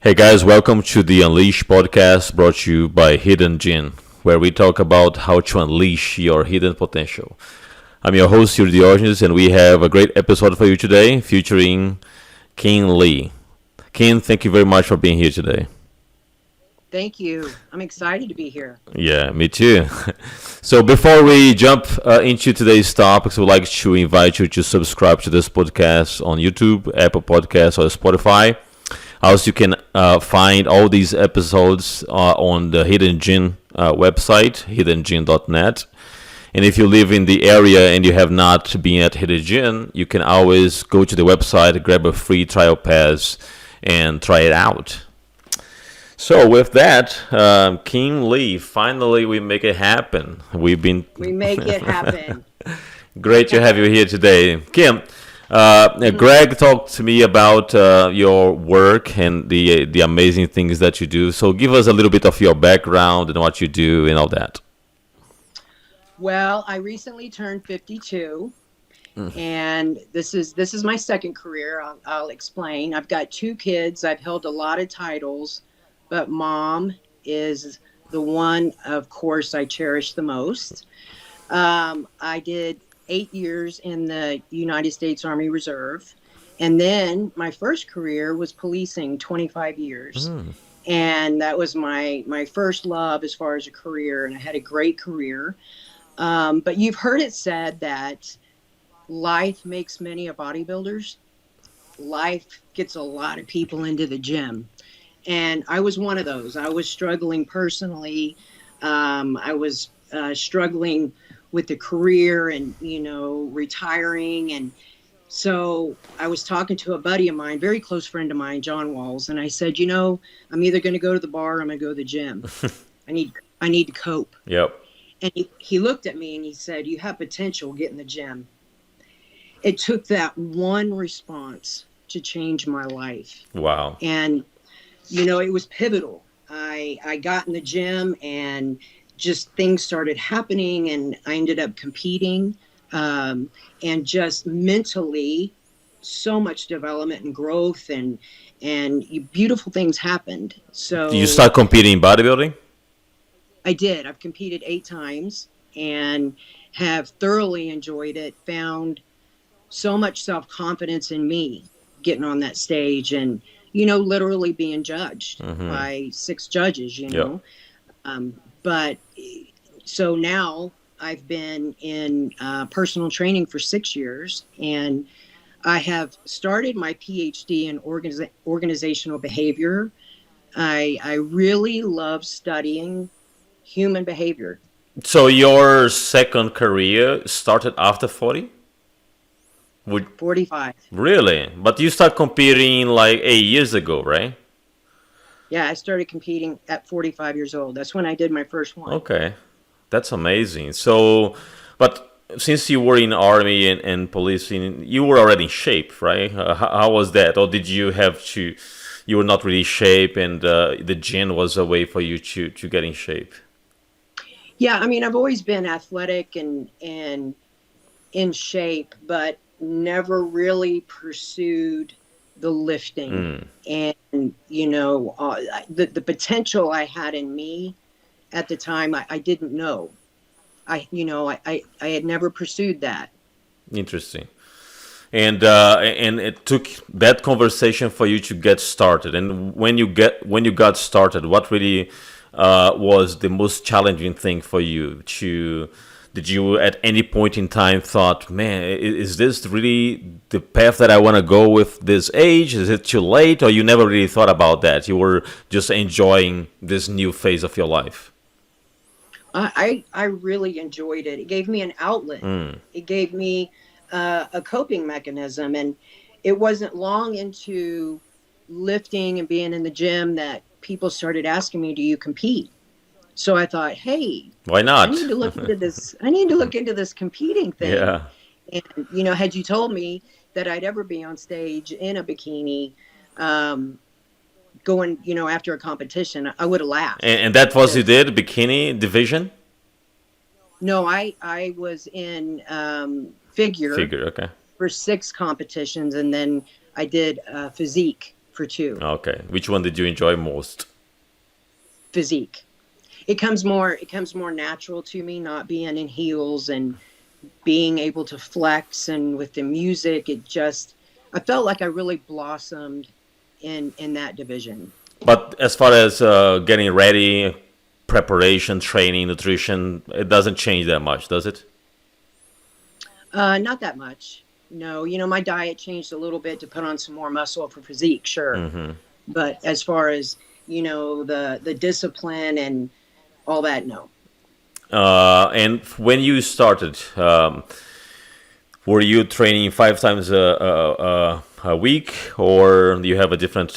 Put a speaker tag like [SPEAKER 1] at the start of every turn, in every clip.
[SPEAKER 1] Hey guys, welcome to the Unleash podcast brought to you by Hidden Gin, where we talk about how to unleash your hidden potential. I'm your host, Yuri Diogenes, and we have a great episode for you today featuring King Lee. King, thank you very much for being here today.
[SPEAKER 2] Thank you. I'm excited to be here.
[SPEAKER 1] Yeah, me too. So before we jump into today's topics, I would like to invite you to subscribe to this podcast on YouTube, Apple Podcasts, or Spotify. Also, you can find all these episodes on the Hidden Gin website, hiddengin.net. And if you live in the area and you have not been at Hidden Gin, you can always go to the website, grab a free trial pass, and try it out. So with that, King Lee, finally we make it happen.
[SPEAKER 2] We make it happen.
[SPEAKER 1] Great to have you here today. Kim, Greg talked to me about your work and the amazing things that you do. So give us a little bit of your background and what you do and all that.
[SPEAKER 2] Well, I recently turned 52, and this is my second career. I'll explain. I've got two kids. I've held a lot of titles, but mom is the one, of course, I cherish the most. I did 8 years in the United States Army Reserve. And then my first career was policing, 25 years. And that was my first love as far as a career. And I had a great career. But you've heard it said that life makes many a bodybuilders. Life gets a lot of people into the gym. And I was one of those. I was struggling personally. I was struggling with the career and, retiring. And so I was talking to a buddy of mine, very close friend of mine, John Walls. And I said, I'm either going to go to the bar or I'm going to go to the gym. I need to cope.
[SPEAKER 1] Yep.
[SPEAKER 2] And he looked at me and he said, you have potential, get in the gym. It took that one response to change my life.
[SPEAKER 1] Wow.
[SPEAKER 2] And, it was pivotal. I got in the gym and just things started happening and I ended up competing, and just mentally so much development and growth and beautiful things happened. So
[SPEAKER 1] Did you start competing in bodybuilding?
[SPEAKER 2] I did. I've competed 8 times and have thoroughly enjoyed it, found so much self-confidence in me getting on that stage and, literally being judged by 6 judges,
[SPEAKER 1] Yep.
[SPEAKER 2] But so now I've been in personal training for 6 years, and I have started my PhD in organizational behavior. I really love studying human behavior.
[SPEAKER 1] So your second career started after 40?
[SPEAKER 2] 45.
[SPEAKER 1] Really? But you start competing like 8 years ago, right?
[SPEAKER 2] Yeah, I started competing at 45 years old. That's when I did my first one.
[SPEAKER 1] Okay. That's amazing. So, but since you were in army and policing, you were already in shape, right? How was that? Or did you have to, you were not really in shape and the gym was a way for you to get in shape?
[SPEAKER 2] Yeah, I've always been athletic and in shape, but never really pursued the lifting and the potential I had in me at the time. I didn't know. I had never pursued that.
[SPEAKER 1] Interesting. And it took that conversation for you to get started. And when you got started, what really was the most challenging thing for you to? Did you at any point in time thought, man, is this really the path that I want to go with this age? Is it too late? Or you never really thought about that? You were just enjoying this new phase of your life?
[SPEAKER 2] I really enjoyed it. It gave me an outlet. It gave me a coping mechanism. And it wasn't long into lifting and being in the gym that people started asking me, do you compete? So I thought, hey,
[SPEAKER 1] why not?
[SPEAKER 2] I need to look into this. I need to look into this competing thing.
[SPEAKER 1] Yeah.
[SPEAKER 2] And, had you told me that I'd ever be on stage in a bikini, going, after a competition, I would have laughed.
[SPEAKER 1] And that was you did, bikini division?
[SPEAKER 2] No, I was in figure
[SPEAKER 1] Figure, okay.
[SPEAKER 2] for 6 competitions, and then I did physique for two.
[SPEAKER 1] Okay. Which one did you enjoy most?
[SPEAKER 2] Physique. It comes more natural to me, not being in heels and being able to flex, and with the music, I felt like I really blossomed in that division.
[SPEAKER 1] But as far as getting ready, preparation, training, nutrition, it doesn't change that much, does it?
[SPEAKER 2] Not that much. No, my diet changed a little bit to put on some more muscle for physique, sure.
[SPEAKER 1] Mm-hmm.
[SPEAKER 2] But as far as, the discipline and all that, no.
[SPEAKER 1] And when you started, were you training 5 times a week, or do you have a different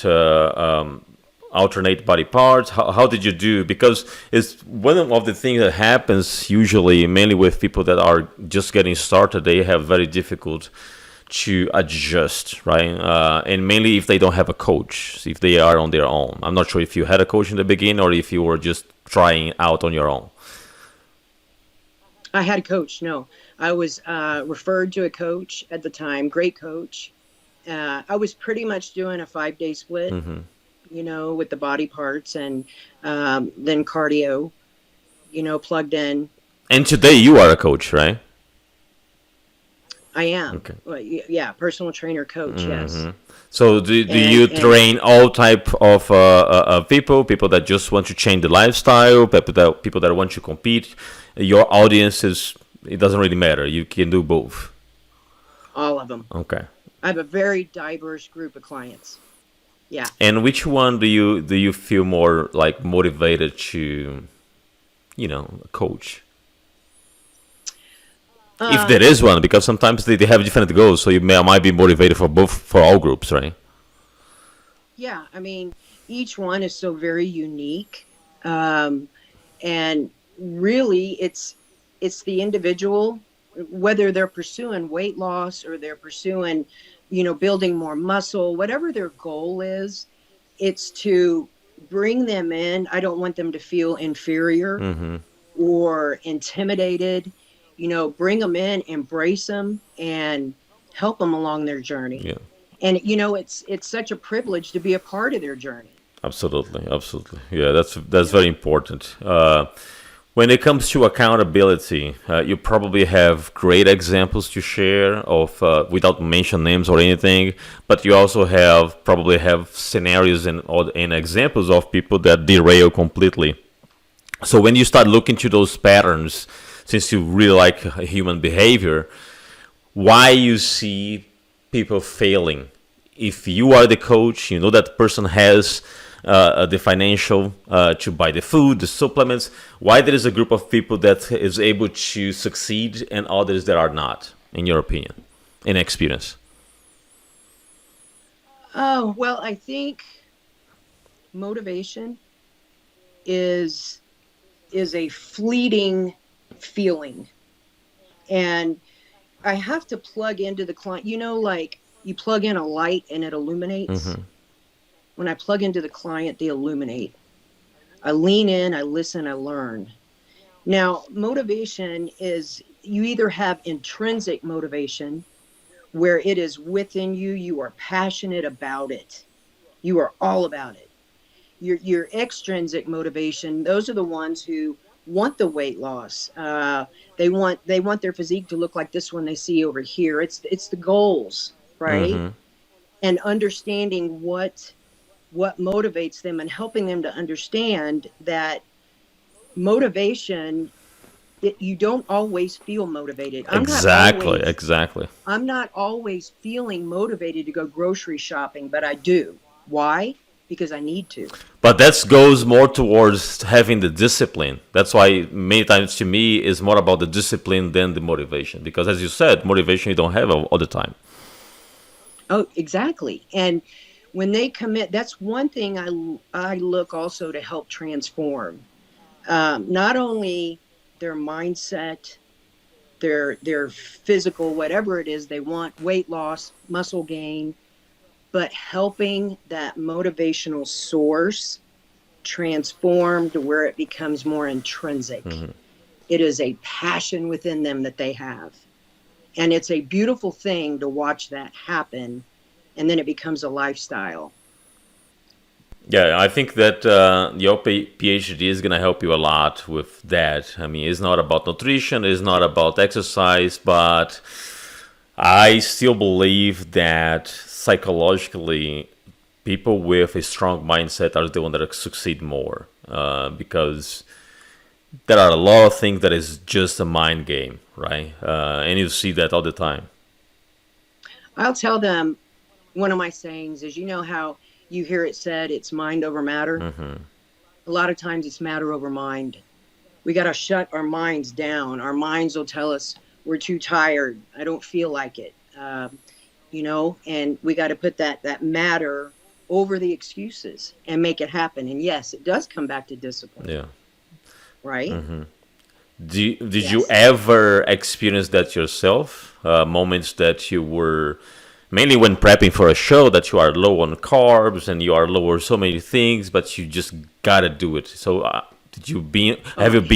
[SPEAKER 1] alternate body parts? How did you do? Because it's one of the things that happens usually, mainly with people that are just getting started. They have very difficult to adjust, right? And mainly if they don't have a coach, if they are on their own. I'm not sure if you had a coach in the beginning or if you were just trying out on your own.
[SPEAKER 2] I had a coach. No, I was referred to a coach at the time. Great coach. I was pretty much doing a 5-day split,
[SPEAKER 1] Mm-hmm.
[SPEAKER 2] with the body parts, and then cardio, plugged in.
[SPEAKER 1] And today you are a coach, right?
[SPEAKER 2] I am.
[SPEAKER 1] Okay.
[SPEAKER 2] Well, yeah, personal trainer coach. Yes.
[SPEAKER 1] Mm-hmm. So do
[SPEAKER 2] And
[SPEAKER 1] you train all type of people that just want to change the lifestyle, people that want to compete? Your audience it doesn't really matter. You can do both.
[SPEAKER 2] all of them.
[SPEAKER 1] Okay.
[SPEAKER 2] I have a very diverse group of clients. Yeah.
[SPEAKER 1] And which one do you feel more like motivated to, coach? If there is one, because sometimes they have different goals, so might be motivated for all groups, right?
[SPEAKER 2] Yeah. I mean, each one is so very unique. And really it's the individual, whether they're pursuing weight loss or they're pursuing, building more muscle, whatever their goal is, it's to bring them in. I don't want them to feel inferior
[SPEAKER 1] Mm-hmm.
[SPEAKER 2] or intimidated. Bring them in, embrace them, and help them along their journey.
[SPEAKER 1] Yeah.
[SPEAKER 2] And it's such a privilege to be a part of their journey.
[SPEAKER 1] Absolutely, absolutely. Yeah, that's very important. When it comes to accountability, you probably have great examples to share of, without mention names or anything, but you also probably have scenarios and examples of people that derail completely. So when you start looking to those patterns, since you really like human behavior, why you see people failing? If you are the coach, you know that person has the financial to buy the food, the supplements. Why there is a group of people that is able to succeed and others that are not, in your opinion, in experience?
[SPEAKER 2] Oh, well, I think motivation is a fleeting feeling. And I have to plug into the client, like you plug in a light and it illuminates.
[SPEAKER 1] Mm-hmm.
[SPEAKER 2] When I plug into the client, they illuminate. I lean in, I listen, I learn. Now, motivation is, you either have intrinsic motivation where it is within you, you are passionate about it. You are all about it. Your extrinsic motivation, those are the ones who want the weight loss. They want their physique to look like this one they see over here. It's the goals, right?
[SPEAKER 1] Mm-hmm.
[SPEAKER 2] And understanding what motivates them and helping them to understand that motivation, you don't always feel motivated.
[SPEAKER 1] Exactly.
[SPEAKER 2] I'm not always feeling motivated to go grocery shopping, but I do. Why? Because I need to.
[SPEAKER 1] But that goes more towards having the discipline. That's why many times to me is more about the discipline than the motivation. Because as you said, motivation you don't have all the time.
[SPEAKER 2] Oh, exactly. And when they commit, that's one thing I look also to help transform. Not only their mindset, their physical, whatever it is they want, weight loss, muscle gain, but helping that motivational source transform to where it becomes more intrinsic.
[SPEAKER 1] Mm-hmm.
[SPEAKER 2] It is a passion within them that they have. And it's a beautiful thing to watch that happen. And then it becomes a lifestyle.
[SPEAKER 1] Yeah, I think that your PhD is going to help you a lot with that. I mean, it's not about nutrition, it's not about exercise, but I still believe that psychologically, people with a strong mindset are the ones that succeed more, because there are a lot of things that is just a mind game, right? And you see that all the time.
[SPEAKER 2] I'll tell them one of my sayings is, you know how you hear it said it's mind over matter? A lot of times it's matter over mind. We got to shut our minds down. Our minds will tell us we're too tired. I don't feel like it. And we got to put that matter over the excuses and make it happen. And yes, it does come back to discipline.
[SPEAKER 1] Yeah.
[SPEAKER 2] Right?
[SPEAKER 1] Did you ever experience that yourself? Moments that you were, mainly when prepping for a show, that you are low on carbs and you are low on so many things, but you just gotta do it. So, have you been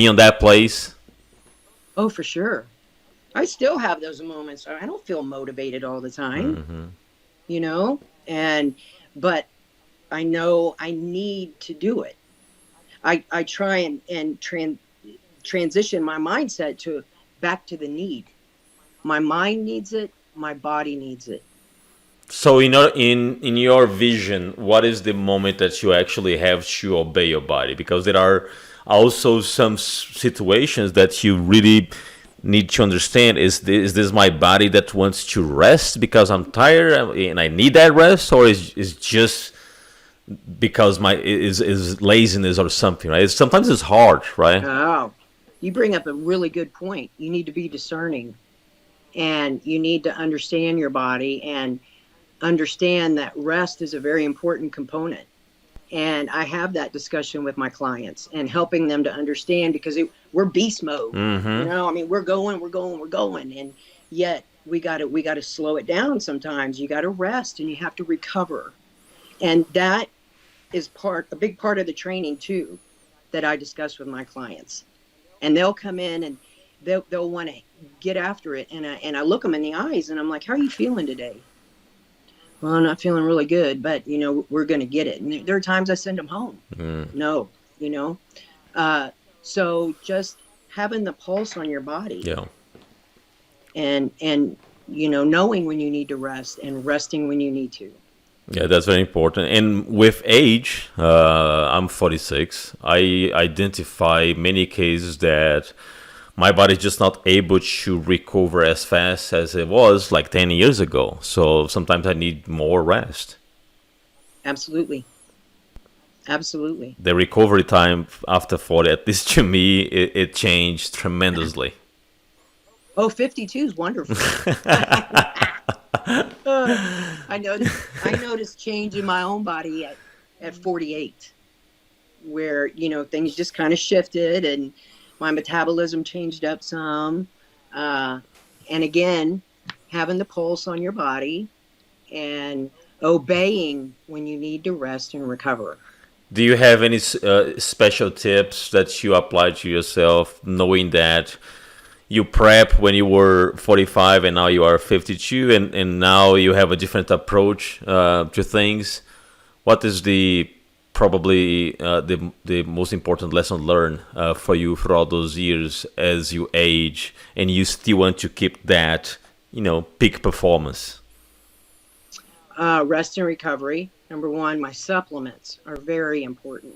[SPEAKER 1] in that place?
[SPEAKER 2] Oh, for sure. I still have those moments. I don't feel motivated all the time, but I know I need to do it. I try and transition my mindset back to the need. My mind needs it. My body needs it.
[SPEAKER 1] So, in your vision, what is the moment that you actually have to obey your body? Because there are also some situations that you really need to understand. Is this my body that wants to rest because I'm tired and I need that rest, or is just because is laziness or something, right? Sometimes it's hard, right?
[SPEAKER 2] Oh, you bring up a really good point. You need to be discerning, and you need to understand your body and understand that rest is a very important component. And I have that discussion with my clients and helping them to understand, because we're beast mode. I mean, we're going, and yet we got to slow it down. Sometimes you got to rest and you have to recover, and that is a big part of the training too, that I discuss with my clients. And they'll come in and they'll want to get after it, and I look them in the eyes and I'm like, how are you feeling today? Well, I'm not feeling really good, but we're going to get it. And there are times I send them home. No, so just having the pulse on your body, and knowing when you need to rest and resting when you need to.
[SPEAKER 1] Yeah, that's very important. And with age, I'm 46. I identify many cases that my body's just not able to recover as fast as it was like 10 years ago. So sometimes I need more rest.
[SPEAKER 2] Absolutely. Absolutely.
[SPEAKER 1] The recovery time after 40, at least to me, it changed tremendously.
[SPEAKER 2] Oh, 52 is wonderful. I noticed change in my own body at 48, where things just kind of shifted and my metabolism changed up some, and again, having the pulse on your body and obeying when you need to rest and recover.
[SPEAKER 1] Do you have any special tips that you apply to yourself, knowing that you prep when you were 45 and now you are 52, and now you have a different approach to things? What is probably the most important lesson learned for you throughout those years as you age and you still want to keep that peak performance?
[SPEAKER 2] Rest and recovery. Number one, my supplements are very important.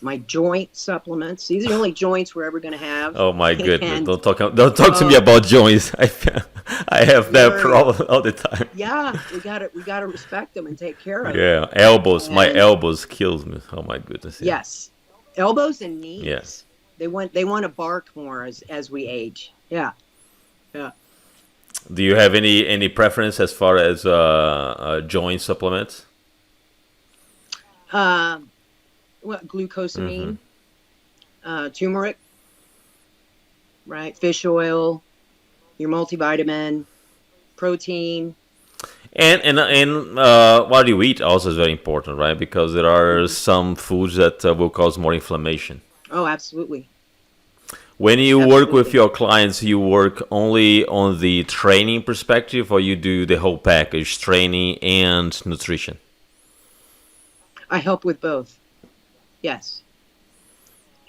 [SPEAKER 2] My joint supplements. These are the only joints we're ever going to have.
[SPEAKER 1] Oh my goodness! Don't talk to me about joints. I have that problem all the time.
[SPEAKER 2] Yeah, we gotta respect them and take care of them.
[SPEAKER 1] Yeah, elbows. My elbows kills me. Oh my goodness.
[SPEAKER 2] Yeah. Yes, elbows and knees.
[SPEAKER 1] Yes.
[SPEAKER 2] They want to bark more as we age. Yeah.
[SPEAKER 1] Do you have any preference as far as joint supplements?
[SPEAKER 2] Glucosamine, turmeric, right? Fish oil, your multivitamin, protein.
[SPEAKER 1] And what you eat also is very important, right? Because there are some foods that will cause more inflammation.
[SPEAKER 2] Oh, absolutely.
[SPEAKER 1] When you work with your clients, you work only on the training perspective, or you do the whole package, training and nutrition?
[SPEAKER 2] I help with both. Yes.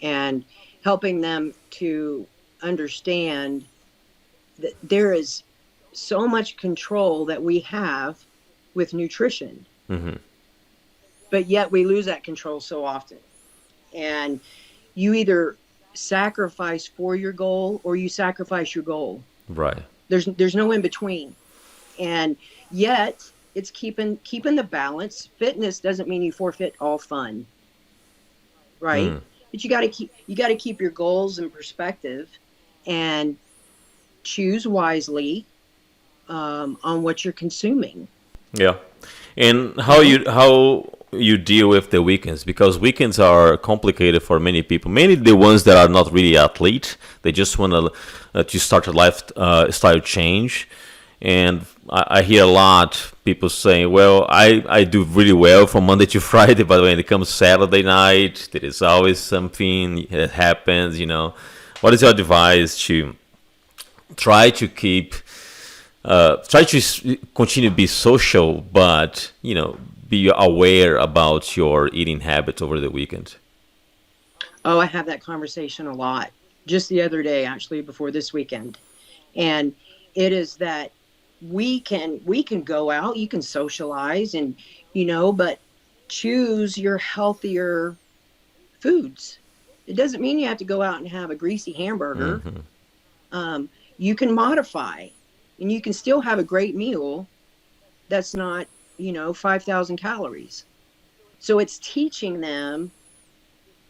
[SPEAKER 2] And helping them to understand that there is so much control that we have with nutrition,
[SPEAKER 1] Hmm.
[SPEAKER 2] but yet we lose that control so often. And you either sacrifice for your goal or you sacrifice your goal.
[SPEAKER 1] Right.
[SPEAKER 2] There's no in between. And yet it's keeping the balance. Fitness doesn't mean you forfeit all fun, right?
[SPEAKER 1] Mm.
[SPEAKER 2] But you got to keep your goals in perspective and choose wisely on what you're consuming.
[SPEAKER 1] Yeah. And
[SPEAKER 2] You know,
[SPEAKER 1] how you deal with the weekends, because weekends are complicated for many people. Mainly the ones that are not really athlete. They just want to start a lifestyle change. And I hear a lot people saying, "Well, I do really well from Monday to Friday, but when it comes Saturday night, there is always something that happens." What is your advice to try to keep try to continue to be social, but be aware about your eating habits over the weekend?
[SPEAKER 2] oh, I have that conversation a lot. Just the other day, actually, before this weekend, and it is that we can go out, you can socialize, and but choose your healthier foods. It doesn't mean you have to go out and have a greasy hamburger.
[SPEAKER 1] Hmm.
[SPEAKER 2] You can modify, and you can still have a great meal that's not 5,000 calories. So it's teaching them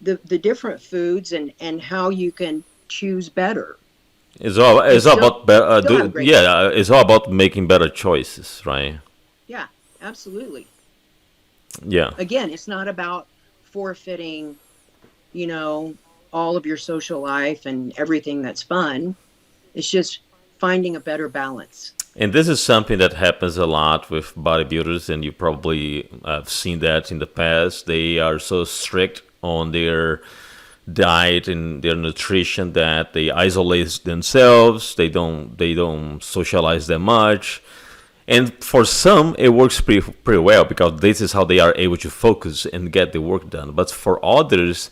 [SPEAKER 2] the different foods and how you can choose better and
[SPEAKER 1] It's all about
[SPEAKER 2] still have a great meal.
[SPEAKER 1] yeah, it's all about making better choices, right?
[SPEAKER 2] Yeah, absolutely.
[SPEAKER 1] Yeah.
[SPEAKER 2] Again, it's not about forfeiting, you know, all of your social life and everything that's fun. It's just finding a better balance.
[SPEAKER 1] And this is something that happens a lot with bodybuilders, and you probably have seen that in the past. They are so strict on their diet and their nutrition that they isolate themselves. They don't socialize that much. And for some, it works pretty well because this is how they are able to focus and get the work done. But for others,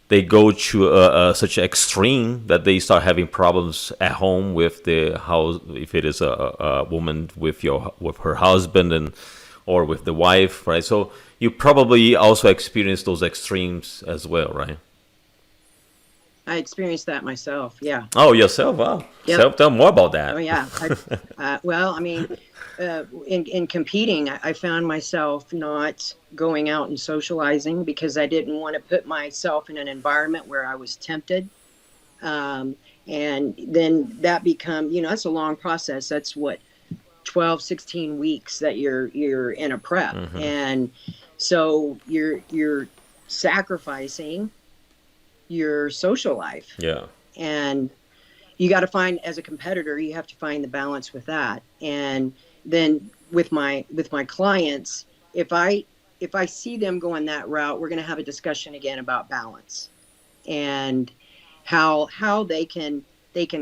[SPEAKER 1] they go to such extreme that they start having problems at home with the house. If it is a woman with her husband and or with the wife, right? So you probably also experience those extremes as well, right?
[SPEAKER 2] I experienced that myself. Yeah.
[SPEAKER 1] Oh, yourself? Wow.
[SPEAKER 2] Yep.
[SPEAKER 1] So tell more about
[SPEAKER 2] Oh
[SPEAKER 1] that.
[SPEAKER 2] yeah. Well, I mean, in competing, I found myself not going out and socializing because I didn't want to put myself in an environment where I was tempted. Um, and then that become, that's a long process. That's what 12, 16 weeks that you're in a prep.
[SPEAKER 1] Hmm.
[SPEAKER 2] And so you're sacrificing your social life.
[SPEAKER 1] Yeah.
[SPEAKER 2] And you got to find, as a competitor, you have to find the balance with that. And then with my clients, if I see them going that route, we're going to have a discussion again about balance and how they can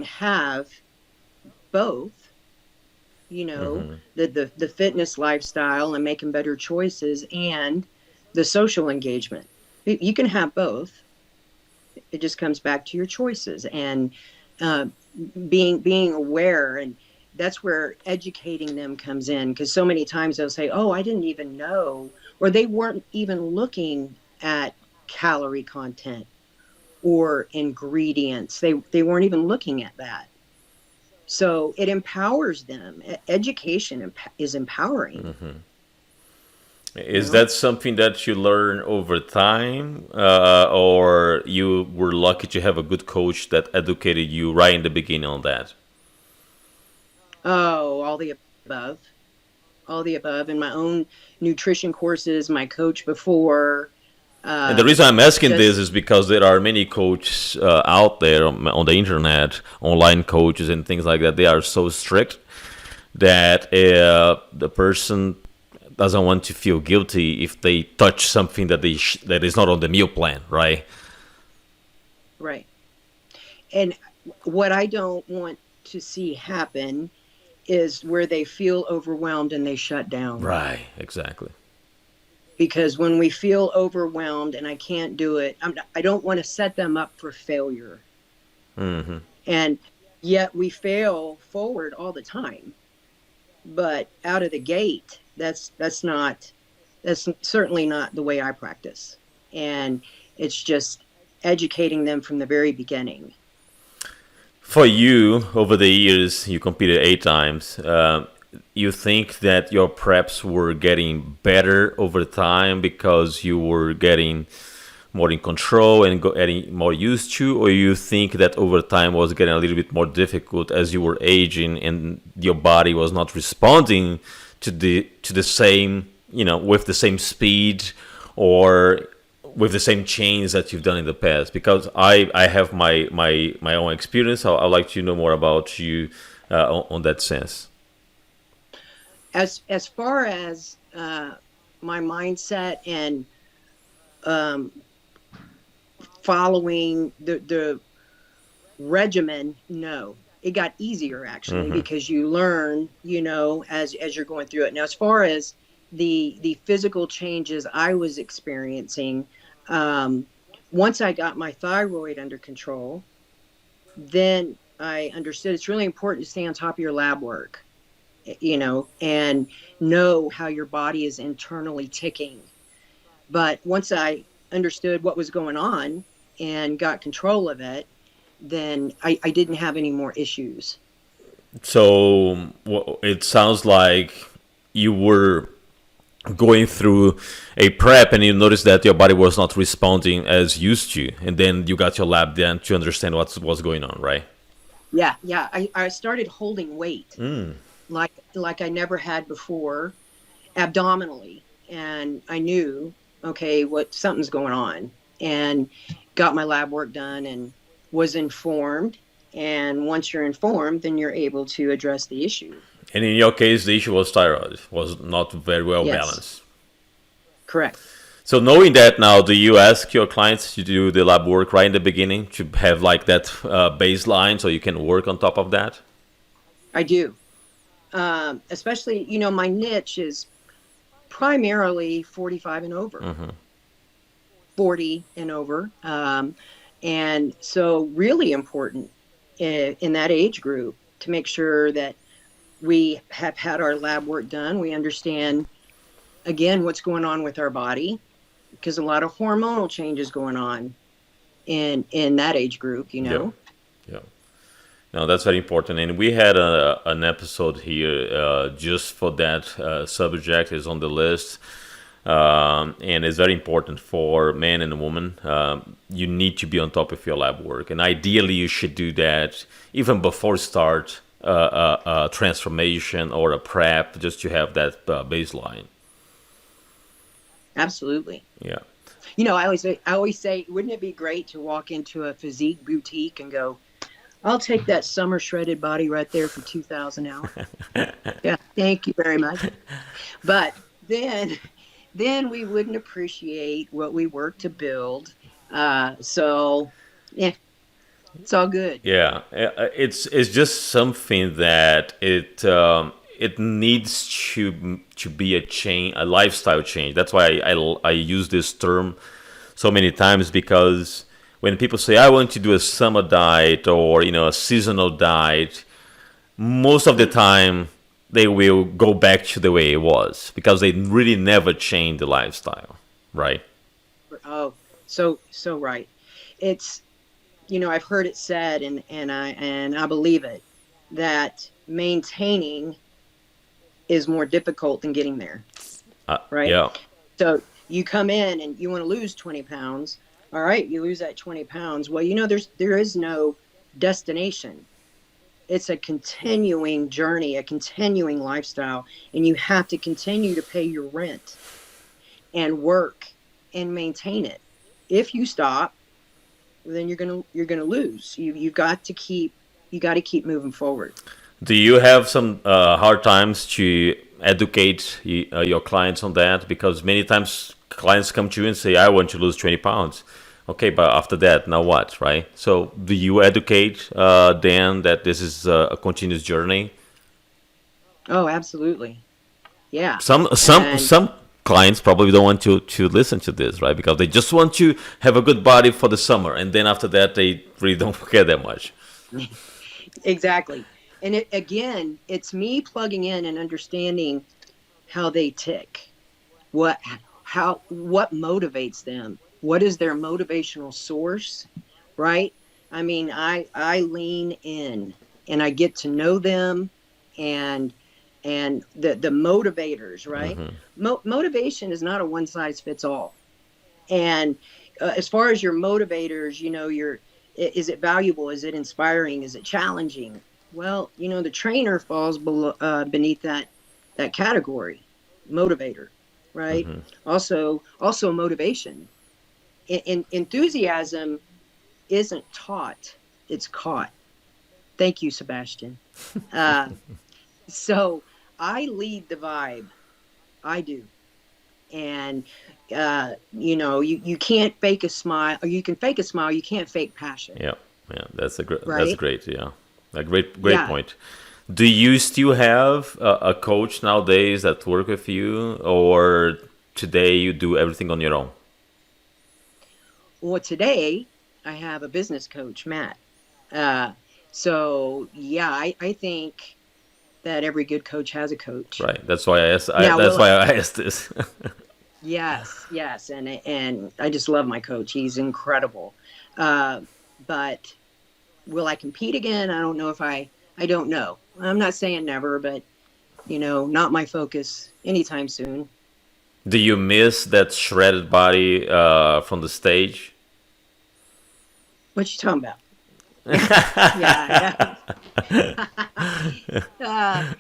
[SPEAKER 2] have both,
[SPEAKER 1] Hmm.
[SPEAKER 2] the fitness lifestyle and making better choices and the social engagement. You can have both. It just comes back to your choices and uh, being aware. And that's where educating them comes in, because so many times they'll say, oh, I didn't even know, or they weren't even looking at calorie content or ingredients. They weren't even looking at that. So it empowers them. Education is empowering.
[SPEAKER 1] Hmm.
[SPEAKER 2] you
[SPEAKER 1] Is
[SPEAKER 2] know
[SPEAKER 1] that something that you learn over time, or you were lucky to have a good coach that educated you right in the beginning on that?
[SPEAKER 2] oh, all the above in my own nutrition courses, my coach before,
[SPEAKER 1] And the
[SPEAKER 2] uh,
[SPEAKER 1] reason I'm asking this
[SPEAKER 2] just
[SPEAKER 1] is because there are many coaches out there on the internet, online coaches and things like that. They are so strict that the person doesn't want to feel guilty if they touch something that is not on the meal plan, right?
[SPEAKER 2] right. And what I don't want to see happen is where they feel overwhelmed and they shut down.
[SPEAKER 1] Right, exactly.
[SPEAKER 2] because when we feel overwhelmed and I can't do it, I don't want to set them up for failure.
[SPEAKER 1] Hmm.
[SPEAKER 2] And yet we fail forward all the time. But out of the gate, that's certainly not the way I practice. And it's just educating them from the very beginning.
[SPEAKER 1] For you, over the years, you competed 8 times. You think that your preps were getting better over time because you were getting more in control and getting more used to, or you think that over time was getting a little bit more difficult as you were aging and your body was not responding to the same, with the same speed or with the same change that you've done in the past? Because I have my own experience. I'd like to know more about you on that sense.
[SPEAKER 2] As far as my mindset and um, following the regimen, no, it got easier actually
[SPEAKER 1] Mm-hmm.
[SPEAKER 2] because you learn, as you're going through it. Now, as far as the physical changes I was experiencing, um, once I got my thyroid under control, then I understood it's really important to stay on top of your lab work, and know how your body is internally ticking. But once I understood what was going on and got control of it, then I didn't have any more issues.
[SPEAKER 1] So it sounds like you were going through a prep and you noticed that your body was not responding as used to, and then you got your lab done to understand what's going on, right?
[SPEAKER 2] Yeah, yeah. I started holding weight
[SPEAKER 1] Mm.
[SPEAKER 2] like I never had before, abdominally, and I knew, okay, what something's going on, and got my lab work done and was informed. And once you're informed, then you're able to address the issue.
[SPEAKER 1] And in your case, the issue was thyroid, was not very well
[SPEAKER 2] Yes,
[SPEAKER 1] balanced.
[SPEAKER 2] correct.
[SPEAKER 1] So knowing that now, do you ask your clients to do the lab work right in the beginning to have like that baseline so you can work on top of that?
[SPEAKER 2] I do. Especially, my niche is primarily 45 and over,
[SPEAKER 1] Mm-hmm.
[SPEAKER 2] 40 and over. And so, really important in that age group to make sure that we have had our lab work done. We understand, again, what's going on with our body, because a lot of hormonal changes going on in that age group,
[SPEAKER 1] Yeah, yeah. No, that's very important. And we had an episode here just for that subject is on the list. And it's very important for man and woman. You need to be on top of your lab work, and ideally, you should do that even before start a transformation or a prep, just to have that baseline.
[SPEAKER 2] Absolutely.
[SPEAKER 1] Yeah.
[SPEAKER 2] I always say, wouldn't it be great to walk into a physique boutique and go, I'll take that summer shredded body right there for 2,000 out. Yeah, thank you very much. But then we wouldn't appreciate what we work to build. So yeah, it's all good.
[SPEAKER 1] Yeah, it's just something that it needs to be a change, a lifestyle change. That's why I use this term so many times, because when people say I want to do a summer diet or a seasonal diet, most of the time they will go back to the way it was because they really never change the lifestyle, right?
[SPEAKER 2] Oh, so right. It's I've heard it said, and I believe it, that maintaining is more difficult than getting there, right?
[SPEAKER 1] Yeah,
[SPEAKER 2] So you come in and you want to lose 20 pounds. All right, you lose that 20 pounds. Well, there is no destination. It's a continuing journey, a continuing lifestyle, and you have to continue to pay your rent and work and maintain it. If you stop, then you're gonna lose. You got to keep moving forward.
[SPEAKER 1] do you have some hard times to educate your clients on that? Because many times clients come to you and say, I want to lose 20 pounds. Okay, but after that, now what, right? So do you educate Dan that this is a continuous journey?
[SPEAKER 2] Oh, absolutely. Yeah.
[SPEAKER 1] Some
[SPEAKER 2] And
[SPEAKER 1] some clients probably don't want to listen to this, right? Because they just want to have a good body for the summer, and then after that, they really don't care that much.
[SPEAKER 2] Exactly. And again, it's me plugging in and understanding how they tick, what what motivates them, what is their motivational source, right? I mean, I lean in and I get to know them, and the motivators, right?
[SPEAKER 1] Hmm.
[SPEAKER 2] Motivation is not a one size fits all. And as far as your motivators, your is it valuable? Is it inspiring? Is it challenging? Well, the trainer falls beneath that category, motivator, right?
[SPEAKER 1] Hmm.
[SPEAKER 2] Also motivation. Enthusiasm isn't taught; it's caught. Thank you, Sebastian. Uh, so I lead the vibe. I do. And you can't fake a smile, or you can fake a smile, you can't fake passion,
[SPEAKER 1] Yeah, yeah, that's
[SPEAKER 2] right?
[SPEAKER 1] great. Yeah, a great
[SPEAKER 2] Yeah.
[SPEAKER 1] point. Do you still have a coach nowadays that work with you, or today you do everything on your own?
[SPEAKER 2] Well, today I have a business coach, Matt. uh so yeah, I think that every good coach has a coach.
[SPEAKER 1] Right. That's why I asked.
[SPEAKER 2] Now
[SPEAKER 1] That's
[SPEAKER 2] will
[SPEAKER 1] why I asked this.
[SPEAKER 2] yes, and I just love my coach. He's incredible. But will I compete again? I don't know if I don't know. I'm not saying never, but not my focus anytime soon.
[SPEAKER 1] Do you miss that shredded body from the stage?
[SPEAKER 2] What you talking about? Yeah, yeah.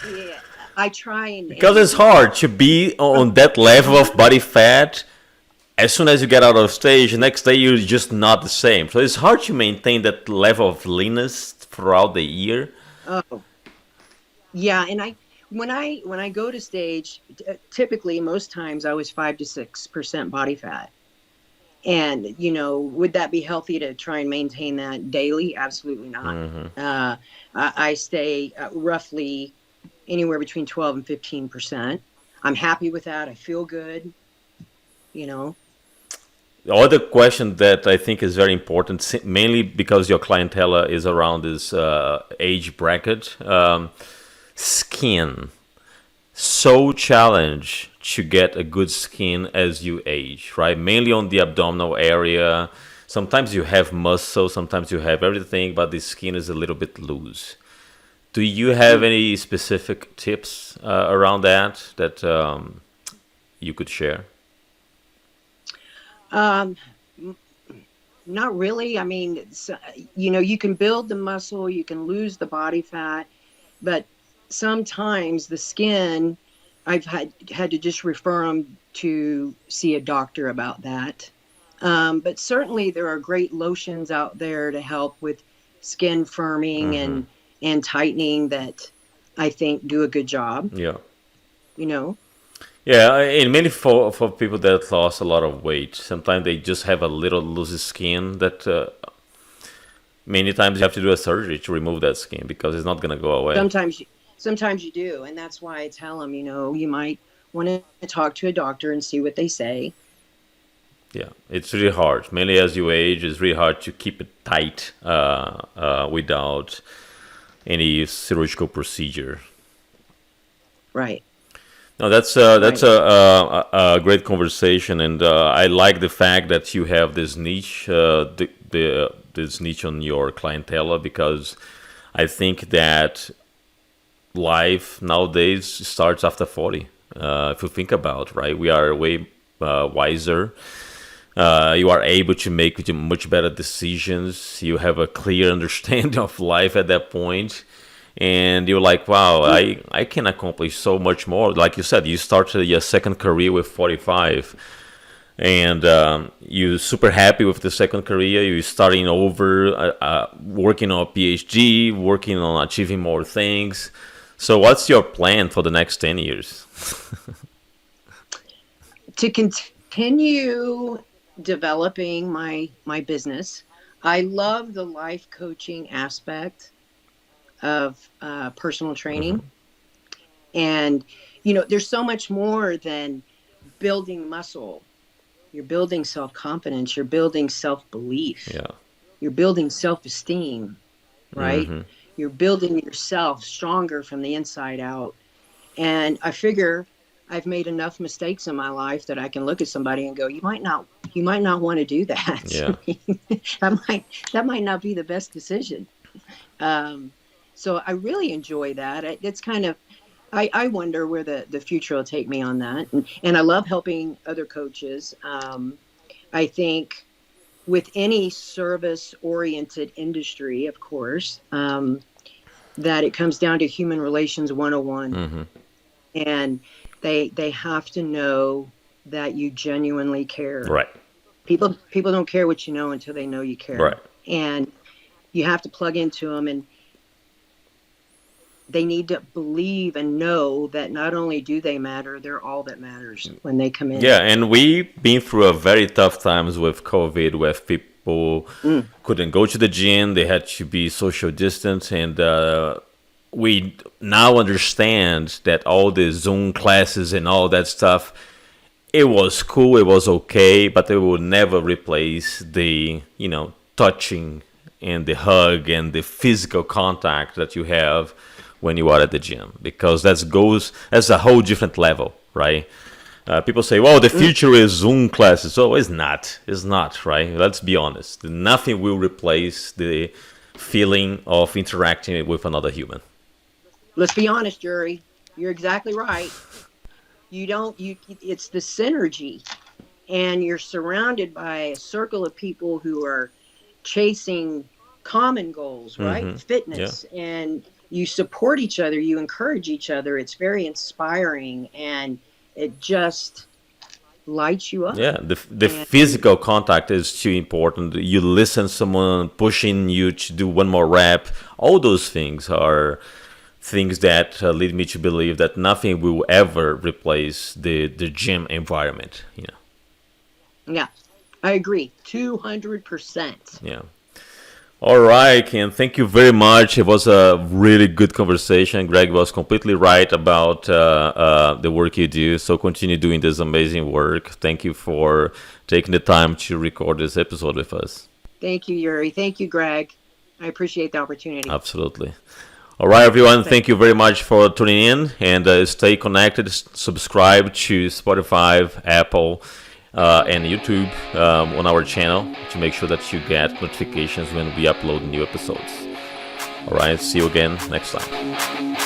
[SPEAKER 2] Yeah. I try
[SPEAKER 1] Because it's hard to be on that level of body fat. As soon as you get out of stage, the next day you're just not the same. So it's hard to maintain that level of leanness throughout the year.
[SPEAKER 2] oh yeah, and when I go to stage, typically most times I was 5 to 6% body fat. And would that be healthy to try and maintain that daily? Absolutely not.
[SPEAKER 1] Hmm.
[SPEAKER 2] I stay roughly anywhere between 12 and 15%. I'm happy with that. I feel good, you know.
[SPEAKER 1] The other question that I think is very important, mainly because your clientele is around this age bracket, skin. So challenge to get a good skin as you age, right? Mainly on the abdominal area. Sometimes you have muscle, sometimes you have everything, but the skin is a little bit loose. Do you have
[SPEAKER 2] Mm.
[SPEAKER 1] any specific tips around that you could share?
[SPEAKER 2] Um, Not really. I mean, you can build the muscle, you can lose the body fat, but sometimes the skin, I've had to just refer them to see a doctor about that. But certainly there are great lotions out there to help with skin firming
[SPEAKER 1] Hmm.
[SPEAKER 2] and tightening that I think do a good job.
[SPEAKER 1] Yeah.
[SPEAKER 2] You know,
[SPEAKER 1] Yeah, and mainly for people that lost a lot of weight, sometimes they just have a little loose skin that many times you have to do a surgery to remove that skin because it's not gonna go away.
[SPEAKER 2] sometimes sometimes you do, and that's why I tell them, you might want to talk to a doctor and see what they say.
[SPEAKER 1] Yeah, it's really hard. Mainly as you age, it's really hard to keep it tight without any surgical procedure.
[SPEAKER 2] Right,
[SPEAKER 1] No, that's
[SPEAKER 2] right.
[SPEAKER 1] a great conversation, and I like the fact that you have this niche, this niche on your clientele, because I think that life nowadays starts after 40. If you think about, right, we are way wiser. You are able to make much better decisions. You have a clear understanding of life at that point, and you're like, wow, I can accomplish so much more. Like you said, you started your second career with 45, and you're super happy with the second career. You're starting over, working on a PhD, working on achieving more things. So, what's your plan for the next 10 years?
[SPEAKER 2] To continue developing my business, I love the life coaching aspect of personal training, and there's so much more than building muscle. You're building self-confidence. You're building self-belief.
[SPEAKER 1] Yeah.
[SPEAKER 2] You're building self-esteem, right?
[SPEAKER 1] Mm-hmm.
[SPEAKER 2] You're building yourself stronger from the inside out. And I figure I've made enough mistakes in my life that I can look at somebody and go, you might not want to do that.
[SPEAKER 1] Yeah.
[SPEAKER 2] that might not be the best decision. So I really enjoy that. It's kind of, I wonder where the future will take me on that. And I love helping other coaches. I think with any service-oriented industry, of course, that it comes down to human relations 101.
[SPEAKER 1] Mm-hmm.
[SPEAKER 2] And they have to know that you genuinely care.
[SPEAKER 1] Right.
[SPEAKER 2] People don't care what you know until they know you care.
[SPEAKER 1] Right.
[SPEAKER 2] And you have to plug into them, and they need to believe and know that not only do they matter, they're all that matters when they come in.
[SPEAKER 1] Yeah, and we've been through a very tough times with COVID, where people couldn't go to the gym, they had to be social distance, and we now understand that all the Zoom classes and all that stuff, it was cool, it was okay, but it will never replace the, touching and the hug and the physical contact that you have when you are at the gym, because that's a whole different level, right? People say, well, the future is Zoom classes. So it's not, right? Let's be honest. Nothing will replace the feeling of interacting with another human.
[SPEAKER 2] Let's be honest, Yuri. You're exactly right. It's the synergy, and you're surrounded by a circle of people who are chasing common goals, right?
[SPEAKER 1] Mm-hmm.
[SPEAKER 2] Fitness. Yeah. And you support each other, you encourage each other. It's very inspiring, and it just lights you up.
[SPEAKER 1] Yeah, the physical contact is too important. You listen to someone pushing you to do one more rep. All those things are things that lead me to believe that nothing will ever replace the gym environment.
[SPEAKER 2] Yeah, I agree, 200%.
[SPEAKER 1] Yeah. All right, Ken, thank you very much. It was a really good conversation. Greg was completely right about the work you do. So continue doing this amazing work. Thank you for taking the time to record this episode with us.
[SPEAKER 2] Thank you, Yuri. Thank you, Greg. I appreciate the opportunity.
[SPEAKER 1] Absolutely. All right, everyone. Thank you very much for tuning in, and stay connected. Subscribe to Spotify, Apple, and YouTube on our channel to make sure that you get notifications when we upload new episodes. All right, see you again next time.